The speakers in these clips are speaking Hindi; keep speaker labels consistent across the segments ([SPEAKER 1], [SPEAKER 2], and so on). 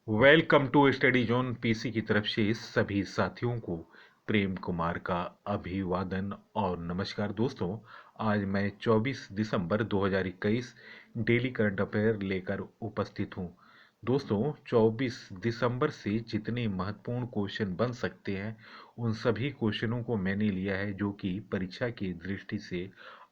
[SPEAKER 1] Welcome to study zone PC की तरफ से सभी साथियों को प्रेम कुमार का अभिवादन और नमस्कार दोस्तों। आज मैं 24 दिसंबर 2021 डेली करंट अफेयर लेकर उपस्थित हूं। दोस्तों 24 दिसंबर से जितने महत्वपूर्ण क्वेश्चन बन सकते हैं उन सभी क्वेश्चनों को मैंने लिया है जो कि परीक्षा की दृष्टि से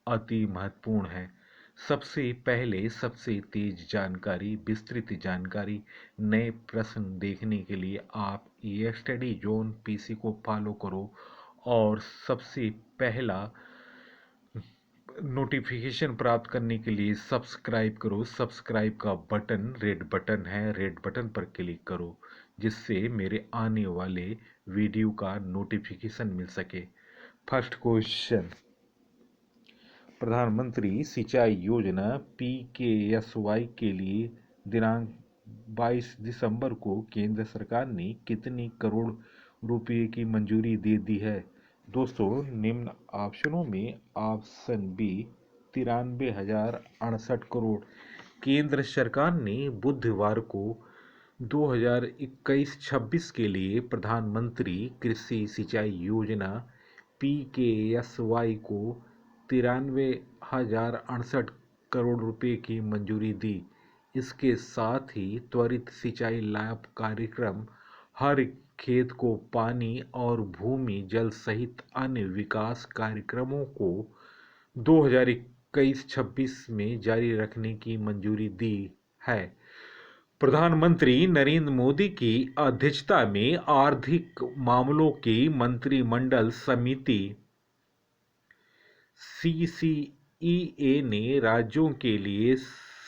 [SPEAKER 1] अति महत्वपूर्ण है। सबसे पहले सबसे तेज जानकारी, विस्तृत जानकारी, नए प्रश्न देखने के लिए आप ये स्टडी जोन पीसी को फॉलो करो और सबसे पहला नोटिफिकेशन प्राप्त करने के लिए सब्सक्राइब करो। सब्सक्राइब का बटन रेड बटन है, रेड बटन पर क्लिक करो जिससे मेरे आने वाले वीडियो का नोटिफिकेशन मिल सके। फर्स्ट क्वेश्चन, प्रधानमंत्री सिंचाई योजना पीकेएसवाई के लिए दिनांक 22 दिसंबर को केंद्र सरकार ने कितनी करोड़ रुपए की मंजूरी दे दी है? दोस्तों निम्न ऑप्शनों में ऑप्शन बी 93,068 करोड़। केंद्र सरकार ने बुधवार को 2021-26 के लिए प्रधानमंत्री कृषि सिंचाई योजना पीकेएसवाई को 93,068 करोड़ रुपए की मंजूरी दी। इसके साथ ही त्वरित सिंचाई लाभ कार्यक्रम हर खेत को पानी और भूमि जल सहित अन्य विकास कार्यक्रमों को 2021-26 में जारी रखने की मंजूरी दी है। प्रधानमंत्री नरेंद्र मोदी की अध्यक्षता में आर्थिक मामलों की मंत्रिमंडल समिति सीसीईए ने राज्यों के लिए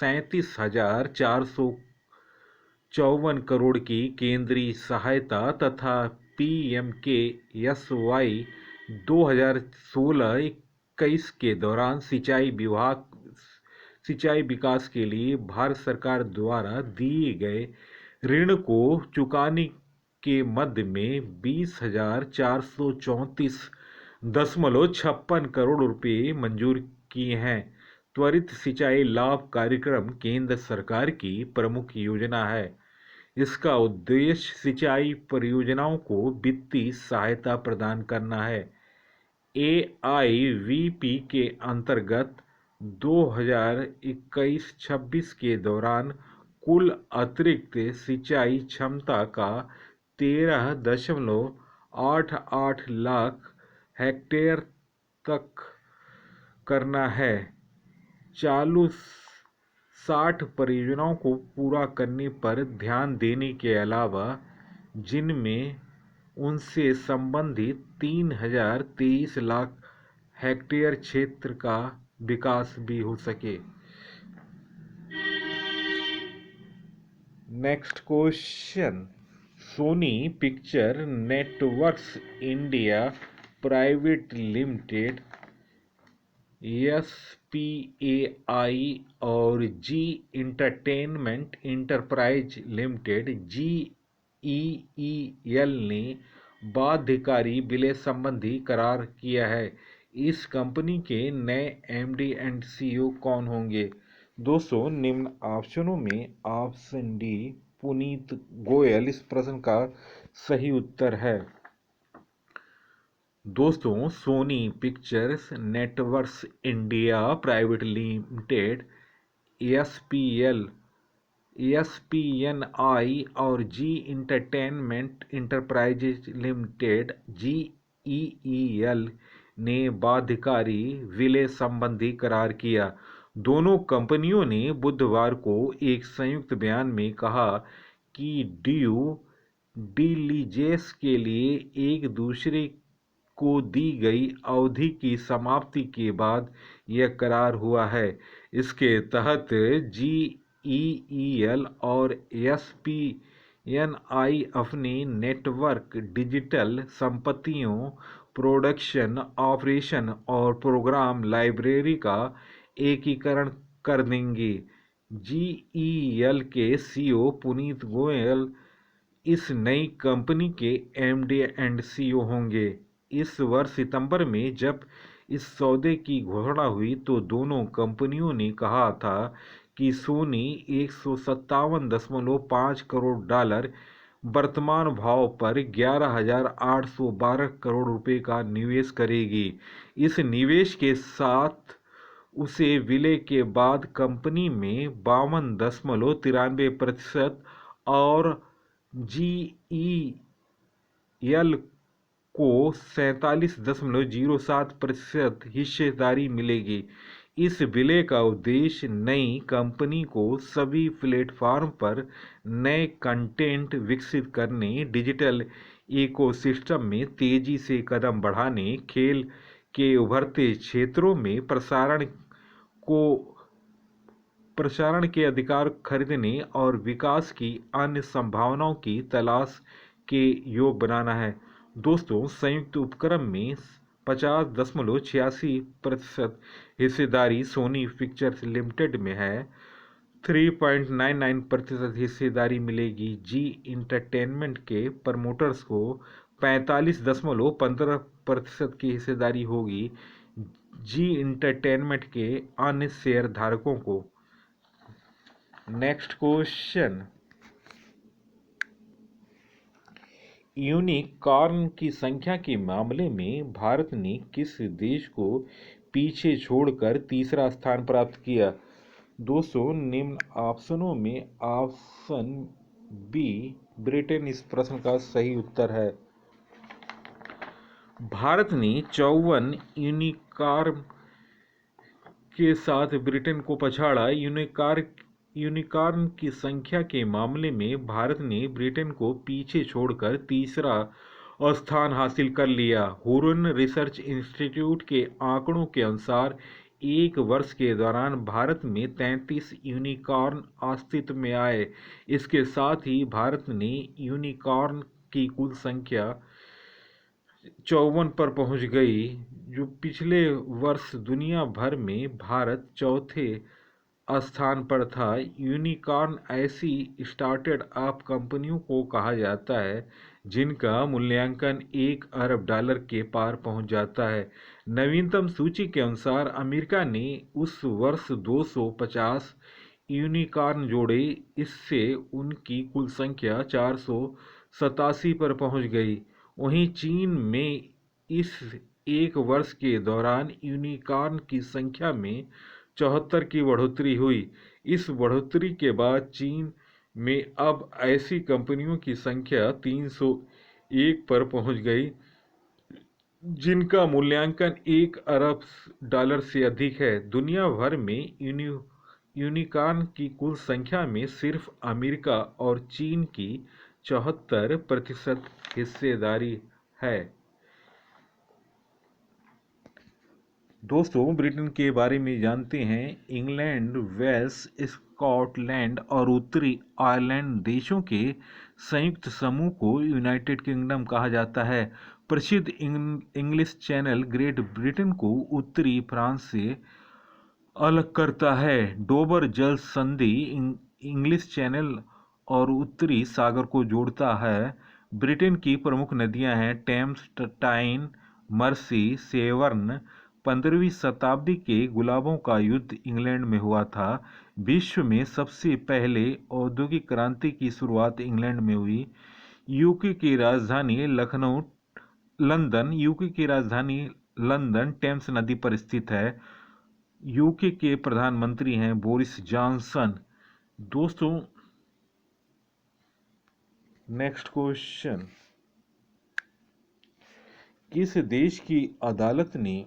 [SPEAKER 1] 37,454 करोड़ की केंद्रीय सहायता तथा पीएमकेएसवाई 2016-21 के दौरान सिंचाई विकास के लिए भारत सरकार द्वारा दिए गए ऋण को चुकाने के मद में 20,434.56 करोड़ रुपए मंजूर किए हैं। त्वरित सिंचाई लाभ कार्यक्रम केंद्र सरकार की प्रमुख योजना है। इसका उद्देश्य सिंचाई परियोजनाओं को वित्तीय सहायता प्रदान करना है। एआईवीपी के अंतर्गत 2021-26 के दौरान कुल अतिरिक्त सिंचाई क्षमता का 13.88 लाख हेक्टेयर तक करना है। चालू 60 परियोजनाओं को पूरा करने पर ध्यान देने के अलावा जिनमें उनसे संबंधित 3,023 लाख हेक्टेयर क्षेत्र का विकास भी हो सके। Next question, Sony picture networks India private limited SPAI और Zee entertainment enterprise limited GEEL ने बाध्यकारी विलय संबंधी करार किया है। इस कंपनी के नए एमडी एंड सीईओ कौन होंगे? दोस्तों निम्न ऑप्शनों में ऑप्शन डी पुनीत गोयल इस प्रश्न का सही उत्तर है। दोस्तों Sony pictures networks India private limited SPNI और Zee entertainment enterprises limited GEEL ने बाध्यकारी विलय संबंधी करार किया। दोनों कंपनियों ने बुधवार को एक संयुक्त बयान में कहा कि ड्यू डिलिजेंस के लिए एक दूसरे को दी गई अवधि की समाप्ति के बाद यह करार हुआ है। इसके तहत जीईईएल और एसपीएनआई अपने नेटवर्क, डिजिटल संपत्तियों, प्रोडक्शन, ऑपरेशन और प्रोग्राम लाइब्रेरी का एकीकरण कर देंगे। जीईएल के सीईओ पुनीत गोयल इस नई कंपनी के एमडी एंड सीईओ होंगे। इस वर्ष सितंबर में जब इस सौदे की घोषणा हुई तो दोनों कंपनियों ने कहा था कि सोनी 157.5 करोड़ डॉलर वर्तमान भाव पर 11,812 करोड़ रुपए का निवेश करेगी। इस निवेश के साथ उसे विलय के बाद कंपनी में 52.93% और जीईएल को 47.07% हिस्सेदारी मिलेगी। इस विलय का उद्देश्य नई कंपनी को सभी प्लेटफॉर्म पर नए कंटेंट विकसित करने, डिजिटल इकोसिस्टम में तेजी से कदम बढ़ाने, खेल के उभरते क्षेत्रों में प्रसारण के अधिकार खरीदने और विकास की अन्य संभावनाओं की तलाश के योग बनाना है। दोस्तों, संयुक्त उपक्रम में 50.86% हिस्सेदारी सोनी पिक्चर्स लिमिटेड में है। 3.99% हिस्सेदारी मिलेगी जी इंटरटेनमेंट के प्रमोटर्स को। 45.15% की हिस्सेदारी होगी जी इंटरटेनमेंट के अन्य शेयर धारकों को। नेक्स्ट क्वेश्चन, यूनिकॉर्न की संख्या के मामले में भारत ने किस देश को पीछे छोड़कर तीसरा स्थान प्राप्त किया? दोस्तों, निम्न ऑप्शनों में ऑप्शन बी ब्रिटेन इस प्रश्न का सही उत्तर है। भारत ने 54 यूनिकॉर्न के साथ ब्रिटेन को पछाड़ा। यूनिकॉर्न की संख्या के मामले में भारत ने ब्रिटेन को पीछे छोड़कर तीसरा स्थान हासिल कर लिया। हुरन रिसर्च इंस्टीट्यूट के आंकड़ों के अनुसार एक वर्ष के दौरान भारत में 33 यूनिकॉर्न अस्तित्व में आए। इसके साथ ही भारत ने यूनिकॉर्न की कुल संख्या 54 पर पहुंच गई, जो पिछले वर्ष दुनिया भर में भारत चौथे स्थान पर था। यूनिकॉर्न ऐसी स्टार्टअप कंपनियों को कहा जाता है जिनका मूल्यांकन 1 अरब डॉलर के पार पहुंच जाता है। नवीनतम सूची के अनुसार अमेरिका ने उस वर्ष 250 यूनिकॉर्न जोड़े। इससे उनकी कुल संख्या 487 पर पहुंच गई। वहीं चीन में इस एक वर्ष के दौरान यूनिकॉर्न की संख्या में 74 की बढ़ोतरी हुई। इस बढ़ोतरी के बाद चीन में अब ऐसी कंपनियों की संख्या 301 पर पहुंच गई जिनका मूल्यांकन 1 अरब डॉलर से अधिक है। दुनिया भर में यूनिकॉर्न की कुल संख्या में सिर्फ अमेरिका और चीन की 74% हिस्सेदारी है। दोस्तों, ब्रिटेन के बारे में जानते हैं। इंग्लैंड, वेल्स, स्कॉटलैंड और उत्तरी आयरलैंड देशों के संयुक्त समूह को यूनाइटेड किंगडम कहा जाता है। प्रसिद्ध इंग्लिश चैनल ग्रेट ब्रिटेन को उत्तरी फ्रांस से अलग करता है। डोबर जल संधि इंग्लिश चैनल और उत्तरी सागर को जोड़ता है। ब्रिटेन की प्रमुख नदियां हैं टेम्स, टाइन, मर्सी, सेवर्न। 15वीं शताब्दी के गुलाबों का युद्ध इंग्लैंड में हुआ था। विश्व में सबसे पहले औद्योगिक क्रांति की शुरुआत इंग्लैंड में हुई। यूके की राजधानी लंदन टेम्स नदी पर स्थित है। यूके के प्रधानमंत्री हैं बोरिस जॉनसन। दोस्तों, नेक्स्ट क्वेश्चन, किस देश की अदालत ने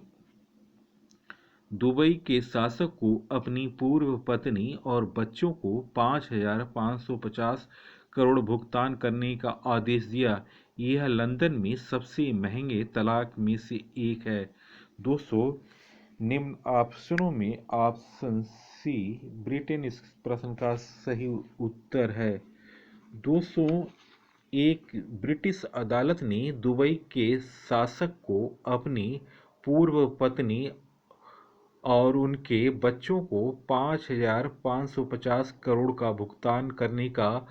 [SPEAKER 1] दुबई के शासक को अपनी पूर्व पत्नी और बच्चों को 5,550 करोड़ भुगतान करने का आदेश दिया? यह लंदन में सबसे महंगे तलाक में से एक है। दोस्तों, निम्न ऑप्शनों में ऑप्शन सी ब्रिटेन इस प्रश्न का सही उत्तर है। दोस्तों, एक ब्रिटिश अदालत ने दुबई के शासक को अपनी पूर्व पत्नी और उनके बच्चों को 5,550 करोड़ का भुगतान करने का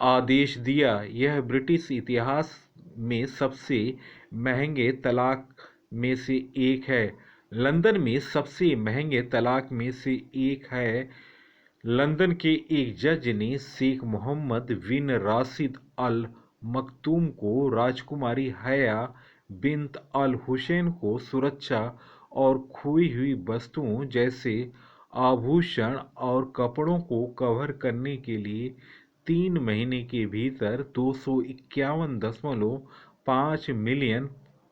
[SPEAKER 1] आदेश दिया। यह ब्रिटिश इतिहास में सबसे महंगे तलाक में से एक है। लंदन में सबसे महंगे तलाक में से एक है। लंदन के एक जज ने शेख मोहम्मद बिन राशिद अल मखतूम को राजकुमारी हया बिन्त अल हुसैन को सुरक्षा और खोई हुई वस्तुओं जैसे आभूषण और कपड़ों को कवर करने के लिए 3 महीने के भीतर 251.5 मिलियन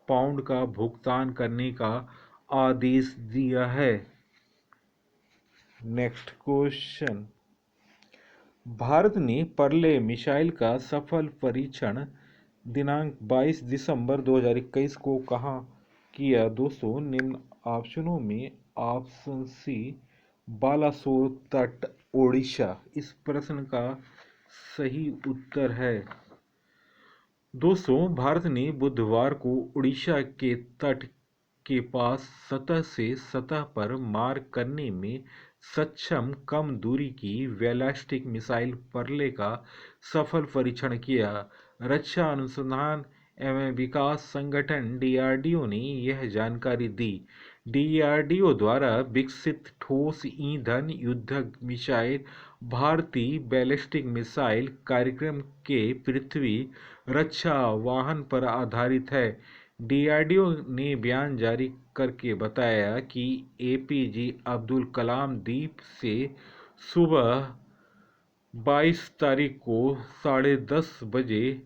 [SPEAKER 1] पाउंड का भुगतान करने का आदेश दिया है। Next question. भारत ने पर्ले मिसाइल का सफल परीक्षण दिनांक 22 दिसंबर 2021 को कहाँ किया? दोस्तों निम्न ऑप्शनों में ऑप्शन सी बालासोर तट ओडिशा इस प्रश्न का सही उत्तर है। दोस्तों भारत ने बुधवार को उड़ीसा के तट के पास सतह से सतह पर मार करने में सक्षम कम दूरी की बैलिस्टिक मिसाइल पर्ले का सफल परीक्षण किया। रक्षा अनुसंधान एवं विकास संगठन डीआरडीओ ने यह जानकारी दी। डीआरडीओ द्वारा विकसित ठोस ईंधन युद्धक मिसाइल भारतीय बैलिस्टिक मिसाइल कार्यक्रम के पृथ्वी रक्षा वाहन पर आधारित है। डीआरडीओ ने बयान जारी करके बताया कि एपीजे अब्दुल कलाम द्वीप से सुबह 22 तारीख को 10:30 बजे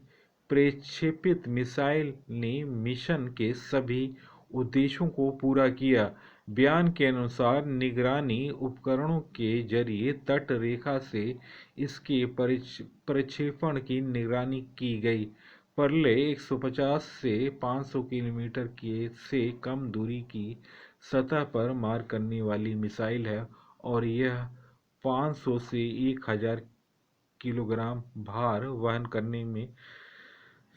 [SPEAKER 1] प्रक्षेपित मिसाइल ने मिशन के सभी उद्देश्यों को पूरा किया। बयान के अनुसार निगरानी उपकरणों के जरिए तट रेखा से इसके प्रक्षेपण की निगरानी की गई। पर्ले 150 से 500 किलोमीटर से कम दूरी की सतह पर मार करने वाली मिसाइल है और यह 500 से 1000 किलोग्राम भार वहन करने में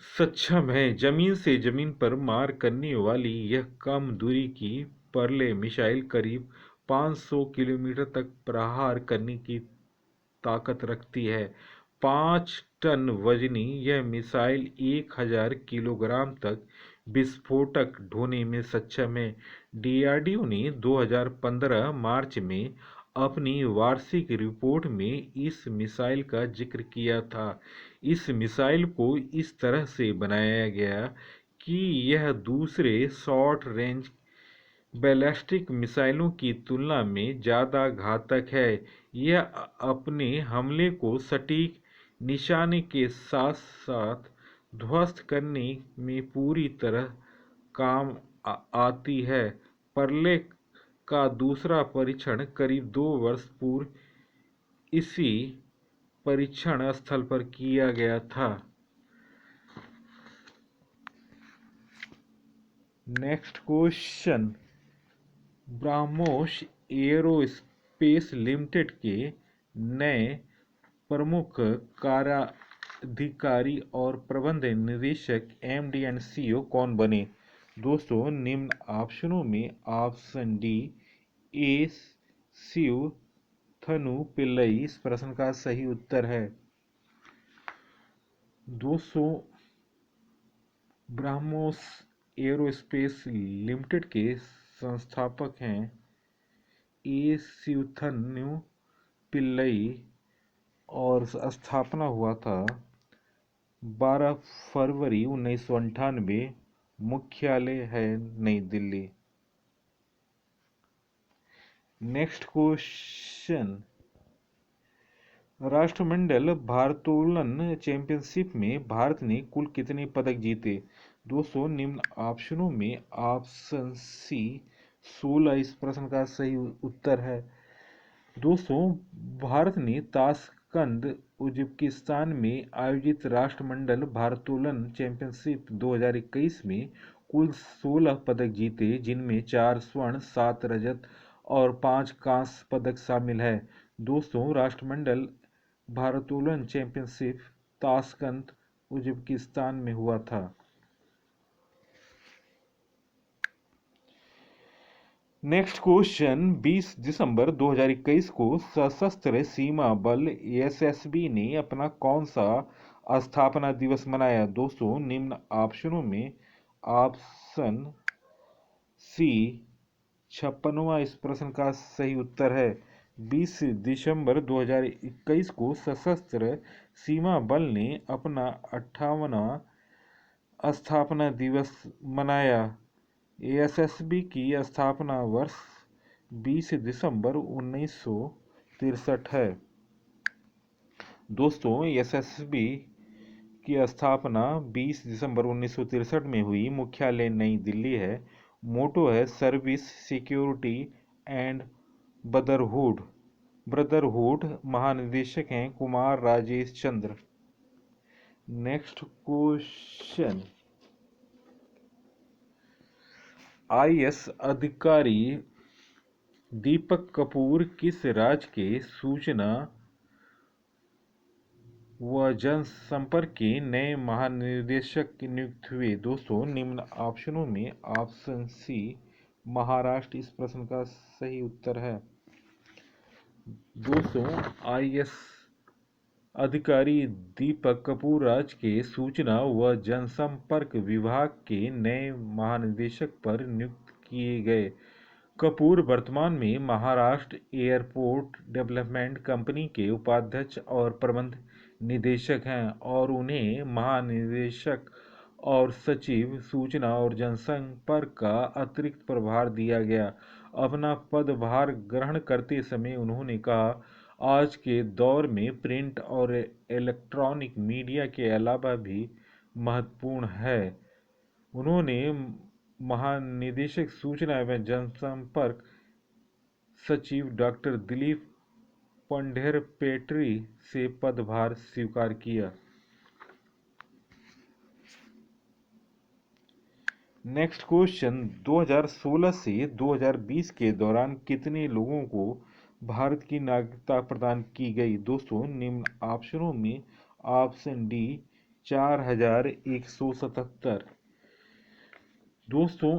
[SPEAKER 1] सक्षम है। जमीन से जमीन पर मार करने वाली यह कम दूरी की पर्ले मिसाइल करीब 500 किलोमीटर तक प्रहार करने की ताकत रखती है। 5 टन वजनी यह मिसाइल 1000 किलोग्राम तक विस्फोटक ढोने में सक्षम है। डीआरडीओ ने 2015 मार्च में अपनी वार्षिक रिपोर्ट में इस मिसाइल का जिक्र किया था। इस मिसाइल को इस तरह से बनाया गया कि यह दूसरे शॉर्ट रेंज बैलिस्टिक मिसाइलों की तुलना में ज़्यादा घातक है। यह अपने हमले को सटीक निशाने के साथ साथ ध्वस्त करने में पूरी तरह काम आती है। पर्ले का दूसरा परीक्षण करीब 2 वर्ष पूर्व इसी परीक्षण स्थल पर किया गया था। Next question. BrahMos aerospace limited के नए प्रमुख कार्याधिकारी और प्रबंध निदेशक एमडी एंड सीईओ कौन बने? दोस्तों निम्न ऑप्शनों में option D A Shivathanu Pillai इस प्रश्न का सही उत्तर है। दोस्तों ब्रह्मोस एरोस्पेस लिमिटेड के संस्थापक हैं ए शिवथनु पिल्लई और स्थापना हुआ था 12 फरवरी 1998। मुख्यालय है नई दिल्ली। Next question. राष्ट्रमंडल भारोत्तोलन चैंपियनशिप में भारत ने कुल कितने पदक जीते? दोस्तों निम्न ऑप्शनों में ऑप्शन सी 16 इस प्रश्न का सही उत्तर है। दोस्तों भारत ने ताशकंद उज्बेकिस्तान में आयोजित राष्ट्रमंडल भारोत्तोलन चैंपियनशिप 2021 में कुल 16 पदक जीते, जिनमें 4 स्वर्ण 7 रजत और 5 कांस्य पदक शामिल है। दोस्तों राष्ट्रमंडल भारोत्तोलन चैंपियनशिप ताशकंद उज्बेकिस्तान में हुआ था। Next question. 20 दिसंबर 2021 को सशस्त्र सीमा बल एसएसबी ने अपना कौन सा स्थापना दिवस मनाया? दोस्तों निम्न ऑप्शनों में ऑप्शन सी 56वां इस प्रश्न का सही उत्तर है। 20 दिसंबर 2021 को सशस्त्र सीमा बल ने अपना 58वां स्थापना दिवस मनाया। एएसएसबी की स्थापना वर्ष 20 दिसंबर 1963 है। दोस्तों, एएसएसबी की स्थापना 20 दिसंबर 1963 में हुई। मुख्यालय नई दिल्ली है। मोटो है सर्विस, सिक्योरिटी एंड ब्रदरहुड। महानिदेशक हैं कुमार राजेश चंद्र। नेक्स्ट क्वेश्चन, आईएएस अधिकारी दीपक कपूर किस राज्य के सूचना व जनसंपर्क के नए महानिदेशक नियुक्त हुए? दोस्तों, निम्न ऑप्शनों में ऑप्शन सी महाराष्ट्र इस प्रश्न का सही उत्तर है। दोस्तों, आईएएस अधिकारी दीपक कपूर राज्य के सूचना व जनसंपर्क विभाग के नए महानिदेशक पर नियुक्त किए गए। कपूर वर्तमान में महाराष्ट्र एयरपोर्ट डेवलपमेंट कंपनी के उपाध्यक्ष और प्रबंध निदेशक हैं और उन्हें महानिदेशक और सचिव सूचना और जनसंपर्क का अतिरिक्त प्रभार दिया गया। अपना पदभार ग्रहण करते समय उन्होंने कहा, आज के दौर में प्रिंट और इलेक्ट्रॉनिक मीडिया के अलावा भी महत्वपूर्ण है। उन्होंने महानिदेशक सूचना एवं जनसंपर्क सचिव डॉक्टर दिलीप पंढरपेटरी से पदभार स्वीकार किया। नेक्स्ट क्वेश्चन, 2016 से 2020 के दौरान कितने लोगों को भारत की नागरिकता प्रदान की गई? दोस्तों, निम्न ऑप्शनों में ऑप्शन डी 4177। दोस्तों,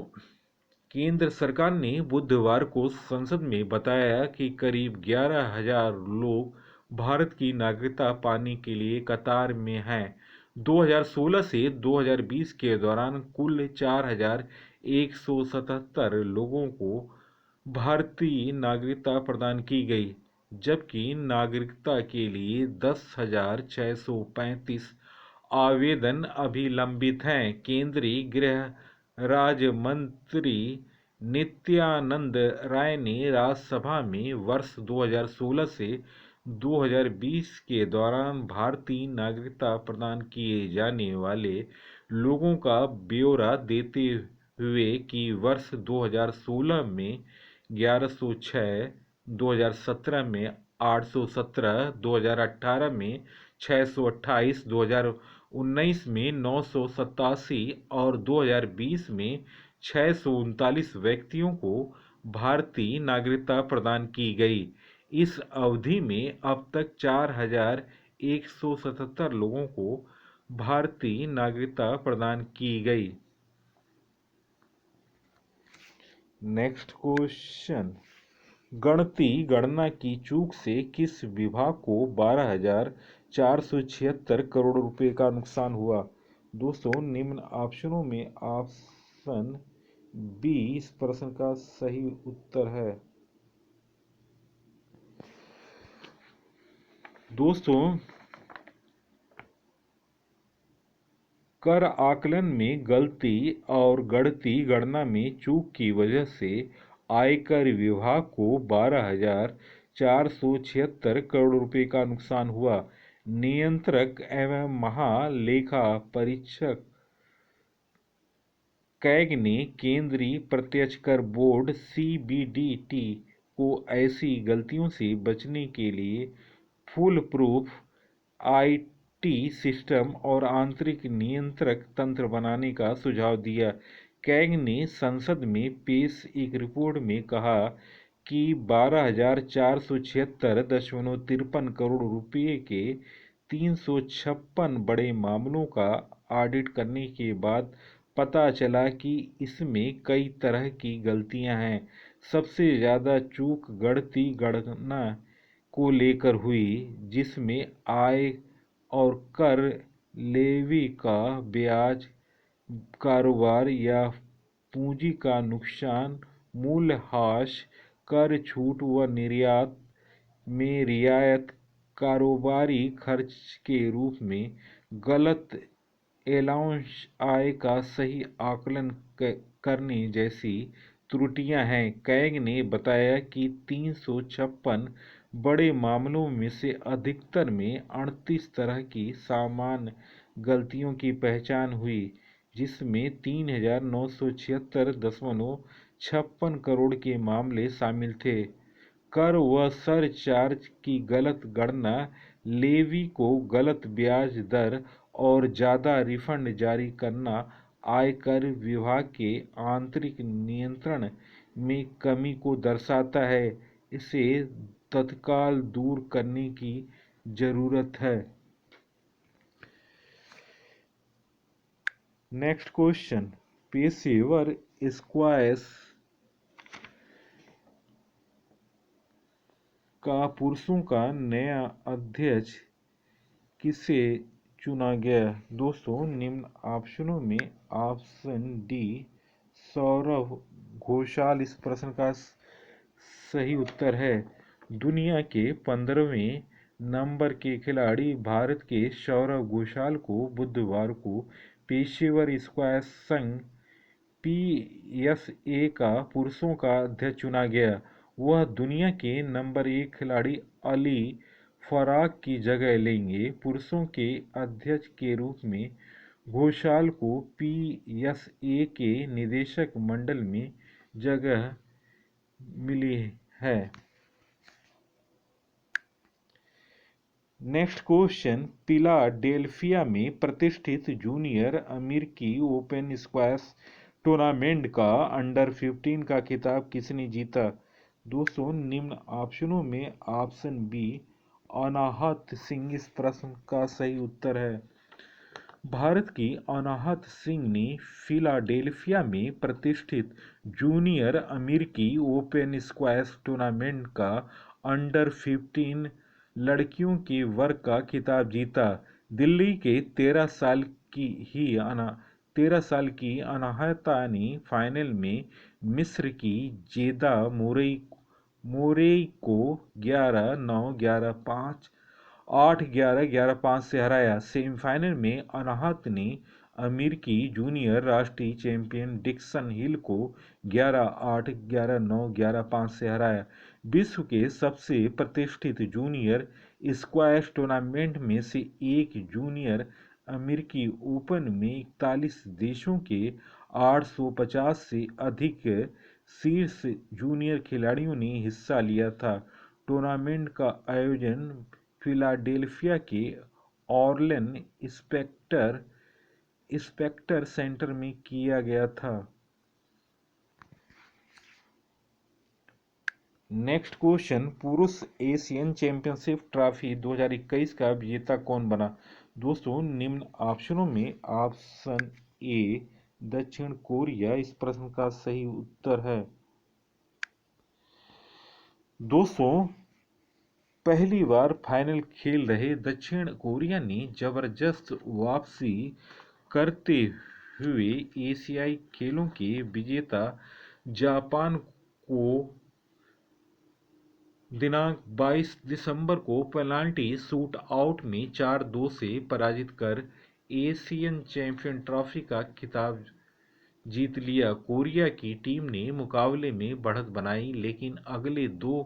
[SPEAKER 1] केंद्र सरकार ने बुधवार को संसद में बताया कि करीब 11,000 लोग भारत की नागरिकता पाने के लिए कतार में हैं। 2016 से 2020 के दौरान कुल 4,177 लोगों को भारतीय नागरिकता प्रदान की गई, जबकि नागरिकता के लिए 10,635 आवेदन अभी लंबित हैं। केंद्रीय गृह राज्य मंत्री नित्यानंद राय ने राज्यसभा में वर्ष 2016 से 2020 के दौरान भारतीय नागरिकता प्रदान किए जाने वाले लोगों का ब्यौरा देते हुए कि वर्ष 2016 में 1106, 2017 में 817, 2018 में 628, 2019 में 987 और 2020 में 639 व्यक्तियों को भारतीय नागरिकता प्रदान की गई। इस अवधि में अब तक 4,177 लोगों को भारतीय नागरिकता प्रदान की गई। नेक्स्ट क्वेश्चन, गणना की चूक से किस विभाग को 12,476 करोड़ रुपए का नुकसान हुआ? दोस्तों, निम्न ऑप्शनों में ऑप्शन बी इस प्रश्न का सही उत्तर है। दोस्तों, कर आकलन में गलती और गणना में चूक की वजह से आयकर विभाग को 12,476 करोड़ रुपए का नुकसान हुआ। नियंत्रक एवं महालेखा परीक्षक कैग ने केंद्रीय प्रत्यक्ष कर बोर्ड सीबीडीटी को ऐसी गलतियों से बचने के लिए फुल प्रूफ आईटी सिस्टम और आंतरिक नियंत्रक तंत्र बनाने का सुझाव दिया। कैग ने संसद में पेश एक रिपोर्ट में कहा कि 12,476.53 करोड़ रुपये के 356 बड़े मामलों का ऑडिट करने के बाद पता चला कि इसमें कई तरह की गलतियां हैं। सबसे ज़्यादा चूक गणना को लेकर हुई, जिसमें आय और कर लेवी का ब्याज, कारोबार या पूंजी का नुकसान, मूल्यह्रास, कर छूट व निर्यात में रियायत, कारोबारी खर्च के रूप में गलत अलाउंस, आय का सही आकलन करने जैसी त्रुटियां हैं। कैग ने बताया कि 356 बड़े मामलों में से अधिकतर में 38 तरह की सामान्य गलतियों की पहचान हुई, जिसमें 3,976.56 करोड़ के मामले शामिल थे। कर व सरचार्ज की गलत गणना, लेवी को गलत ब्याज दर और ज़्यादा रिफंड जारी करना आयकर विभाग के आंतरिक नियंत्रण में कमी को दर्शाता है। इसे तत्काल दूर करने की जरूरत है। नेक्स्ट क्वेश्चन, पेशेवर स्क्वैश का पुरुषों का नया अध्यक्ष किसे चुना गया? दोस्तों, निम्न ऑप्शनों में ऑप्शन डी सौरव घोषाल इस प्रश्न का सही उत्तर है। दुनिया के 15वें नंबर के खिलाड़ी भारत के सौरव घोषाल को बुधवार को पेशेवर स्क्वैश संघ PSA का पुरुषों का अध्यक्ष चुना गया। वह दुनिया के नंबर 1 खिलाड़ी अली फराक की जगह लेंगे। पुरुषों के अध्यक्ष के रूप में घोषाल को PSA के निदेशक मंडल में जगह मिली है। नेक्स्ट क्वेश्चन, फिलाडेल्फिया में प्रतिष्ठित जूनियर अमेरिकी ओपन स्क्वैश टूर्नामेंट का अंडर 15 का खिताब किसने जीता? दोस्तों, निम्न ऑप्शनों में ऑप्शन बी अनाहत सिंह इस प्रश्न का सही उत्तर है। भारत की अनाहत सिंह ने फिलाडेल्फिया में प्रतिष्ठित जूनियर अमेरिकी ओपन स्क्वैश टूर्नामेंट का अंडर 15 लड़कियों के वर्ग का खिताब जीता। दिल्ली के 13 साल की अनाहता ने फाइनल में मिस्र की जेदा मोरेई को 11-9, 11-5, 8-11, 11-5 से हराया। सेमीफाइनल में अनाहत ने अमेरिकी जूनियर राष्ट्रीय चैंपियन डिक्सन हिल को 11-8, 11-9, 11-5 से हराया। विश्व के सबसे प्रतिष्ठित जूनियर स्क्वैश टूर्नामेंट में से एक जूनियर अमेरिकी ओपन में 41 देशों के 850 से अधिक शीर्ष जूनियर खिलाड़ियों ने हिस्सा लिया था। टूर्नामेंट का आयोजन फिलाडेल्फिया के ऑर्लेन स्पेक्टर सेंटर में किया गया था। नेक्स्ट क्वेश्चन, पुरुष एशियन चैंपियनशिप ट्रॉफी 2021 का विजेता कौन बना? दोस्तों, निम्न ऑप्शनों में ऑप्शन ए दक्षिण कोरिया इस प्रश्न का सही उत्तर है। दोस्तों, पहली बार फाइनल खेल रहे दक्षिण कोरिया ने जबरदस्त वापसी करते हुए एशियाई खेलों के विजेता जापान को दिनांक 22 दिसंबर को पेनाल्टी शूट आउट में 4-2 से पराजित कर एशियन चैंपियन ट्रॉफी का खिताब जीत लिया। कोरिया की टीम ने मुकाबले में बढ़त बनाई, लेकिन अगले 2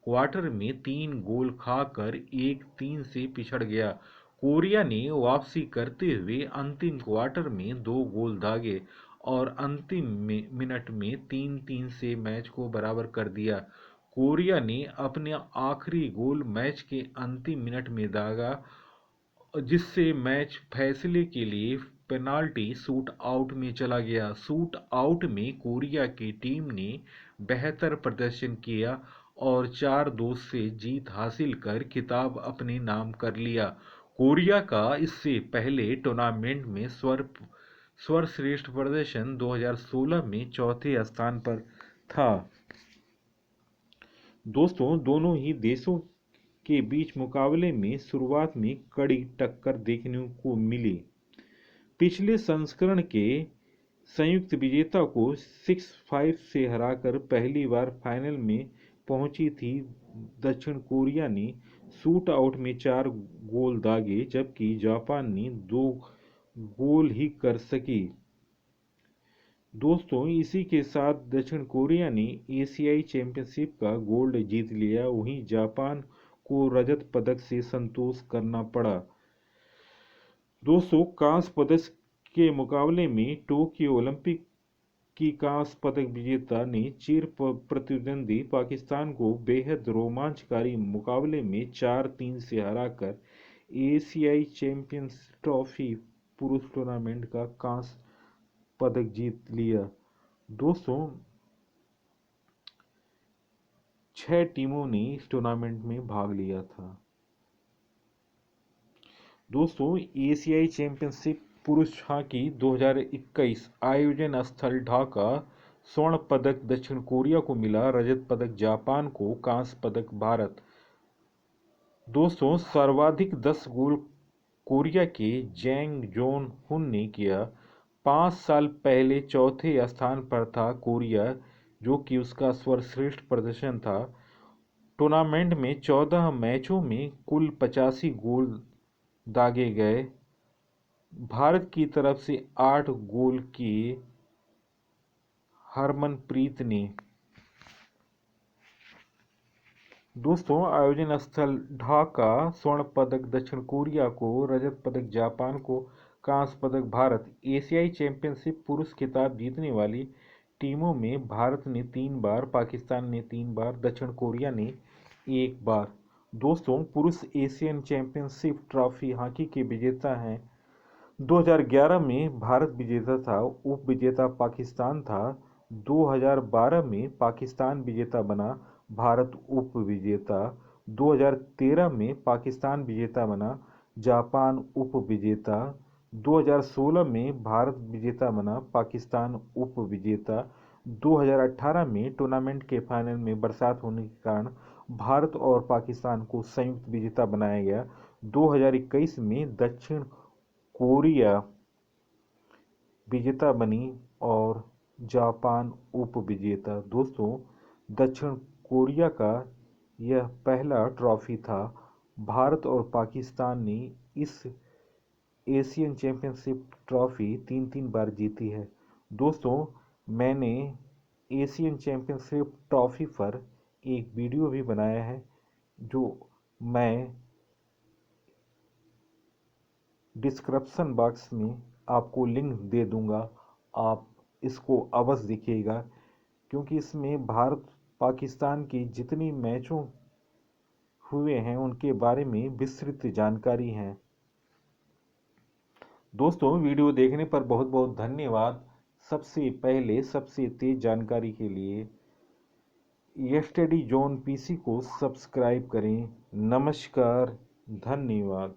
[SPEAKER 1] क्वार्टर में 3 गोल खाकर 1-3 से पिछड़ गया। कोरिया ने वापसी करते हुए अंतिम क्वार्टर में 2 गोल दागे और अंतिम मिनट में 3-3 से मैच को बराबर कर दिया। कोरिया ने अपना आखिरी गोल मैच के अंतिम मिनट में दागा, जिससे मैच फैसले के लिए पेनाल्टी शूट आउट में चला गया। शूट आउट में कोरिया की टीम ने बेहतर प्रदर्शन किया और 4-2 से जीत हासिल कर खिताब अपने नाम कर लिया। कोरिया का इससे पहले टूर्नामेंट में सर्वश्रेष्ठ प्रदर्शन 2016 में चौथे स्थान पर था। दोस्तों, दोनों ही देशों के बीच मुकाबले में शुरुआत में कड़ी टक्कर देखने को मिली। पिछले संस्करण के संयुक्त विजेता को 6-5 से हराकर पहली बार फाइनल में पहुंची थी। दक्षिण कोरिया ने शूट आउट में 4 गोल दागे, जबकि जापान ने 2 गोल ही कर सकी। दोस्तों, इसी के साथ दक्षिण कोरिया ने एशियाई चैंपियनशिप का गोल्ड जीत लिया। वहीं जापान को रजत पदक से संतोष करना पड़ा। दोस्तों, कांस्य पदक के मुकाबले में टोक्यो ओलंपिक की कांस्य पदक विजेता ने चिर प्रतिद्वंदी पाकिस्तान को बेहद रोमांचकारी मुकाबले में 4-3 से हराकर एशियाई चैंपियंस ट्रॉफी पुरुष टूर्नामेंट का कांस्य पदक जीत लिया। दोस्तों, 6 टीमों ने इस टूर्नामेंट में भाग लिया था। दोस्तों, एशियाई चैंपियनशिप पुरुष हॉकी 2021 आयोजन स्थल ढाका। स्वर्ण पदक दक्षिण कोरिया को मिला, रजत पदक जापान को, कांस्य पदक भारत। दोस्तों, सर्वाधिक 10 गोल कोरिया के जैंग जोन हुन ने किया। 5 साल पहले चौथे स्थान पर था कोरिया, जो कि उसका सर्वश्रेष्ठ प्रदर्शन था। टूर्नामेंट में 14 मैचों में कुल 85 गोल दागे गए। भारत की तरफ से 8 गोल किए हरमनप्रीत ने। दोस्तों, आयोजन स्थल ढाका। स्वर्ण पदक दक्षिण कोरिया को, रजत पदक जापान को, कांस्य पदक भारत। एशियाई चैंपियनशिप पुरुष खिताब जीतने वाली टीमों में भारत ने 3 बार, पाकिस्तान ने 3 बार, दक्षिण कोरिया ने 1 बार। दोस्तों, पुरुष एशियन चैंपियनशिप ट्रॉफी हॉकी के विजेता हैं। 2011 में भारत विजेता था, उप विजेता पाकिस्तान था। 2012 में पाकिस्तान विजेता बना, भारत उप विजेता। 2013 में पाकिस्तान विजेता बना, जापान उप विजेता। 2016 में भारत विजेता बना, पाकिस्तान उप विजेता। 2018 में टूर्नामेंट के फाइनल में बरसात होने के कारण भारत और पाकिस्तान को संयुक्त विजेता बनाया गया। 2021 में दक्षिण कोरिया विजेता बनी और जापान उप विजेता। दोस्तों, दक्षिण कोरिया का यह पहला ट्रॉफी था। भारत और पाकिस्तान ने इस एशियन चैंपियनशिप ट्रॉफी 3-3 बार जीती है। दोस्तों, मैंने एशियन चैंपियनशिप ट्रॉफी पर एक वीडियो भी बनाया है, जो मैं डिस्क्रिप्शन बॉक्स में आपको लिंक दे दूंगा। आप इसको अवश्य देखिएगा, क्योंकि इसमें भारत पाकिस्तान की जितनी मैचों हुए हैं उनके बारे में विस्तृत जानकारी है। दोस्तों, वीडियो देखने पर बहुत बहुत धन्यवाद। सबसे पहले सबसे तेज जानकारी के लिए स्टडी जोन पीसी को सब्सक्राइब करें। नमस्कार, धन्यवाद।